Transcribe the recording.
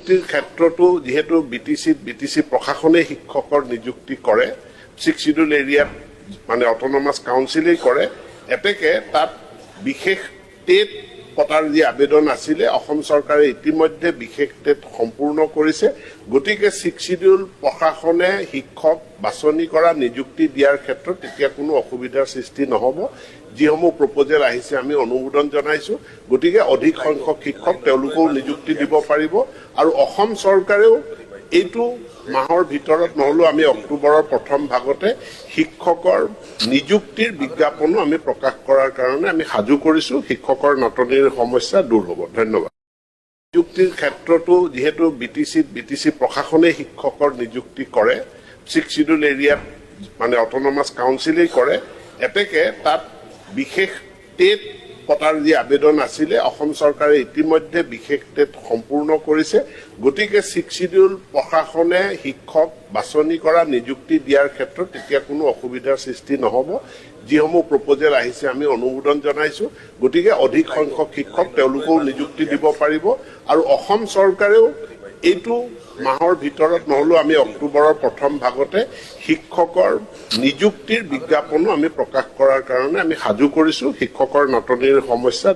নিযুক্তিৰ ক্ষেত্ৰতো যেহেতু বিটিসি প্ৰশাসনে শিক্ষকৰ নিযুক্তি কৰে 6 শিডিউল এৰিয়াত মানে অটোনমাস কাউন্সিলে কৰে এতেকে তাত বিশেষ টেট পতাৰ যি আবেদন আছিল অসম চৰকাৰে ইতিমধ্যে বিশেষ টেট সম্পূৰ্ণ কৰিছে গতিকে 6 শিডিউল প্ৰশাসনে শিক্ষক বাছনি কৰা নিযুক্তি দিয়াৰ ক্ষেত্ৰত তেতিয়া কোনো অসুবিধাৰ সৃষ্টি নহব যিসমূহ প্ৰপ'জেল আহিছে আমি অনুমোদন জনাইছো গতিকে অধিক সংখ্যক শিক্ষক তেওঁলোকও নিযুক্তি দিব পাৰিব আৰু অসম চৰকাৰেও এইটো মাহৰ ভিতৰত নহলো আমি অক্টোবৰৰ প্ৰথম ভাগতে শিক্ষকৰ নিযুক্তিৰ বিজ্ঞাপনো আমি প্ৰকাশ কৰাৰ কাৰণে আমি সাজু কৰিছো শিক্ষকৰ নাটনিৰ সমস্যা দূৰ হ'ব ধন্যবাদ নিযুক্তিৰ ক্ষেত্ৰতো যেহেতু বিটিসি প্ৰশাসনে শিক্ষকৰ নিযুক্তি কৰে 6 শিডিউল এৰিয়াত মানে অটোনমাস কাউন্সিলে কৰে এতেকে তাত বিশেষ টেট পতাৰ যি আবেদন আছিল অসম চৰকাৰে ইতিমধ্যে বিশেষ টেট সম্পূৰ্ণ কৰিছে গতিকে 6 শিডিউল প্ৰশাসনে শিক্ষক বাছনি কৰা নিযুক্তি দিয়াৰ ক্ষেত্ৰত তেতিয়া কোনো অসুবিধাৰ সৃষ্টি নহব যিসমূহ প্ৰপ'জেল আহিছে আমি অনুমোদন জনাইছো গতিকে অধিক সংখ্যক শিক্ষক তেওঁলোকও নিযুক্তি দিব পাৰিব আৰু অসম চৰকাৰেও এইটো মাহৰ ভিতৰত নহলো আমি অক্টোবৰৰ প্ৰথম ভাগতে শিক্ষকৰ নিযুক্তিৰ বিজ্ঞাপনো আমি প্ৰকাশ কৰাৰ কাৰণে আমি সাজু কৰিছো শিক্ষকৰ নাটনিৰ সমস্যা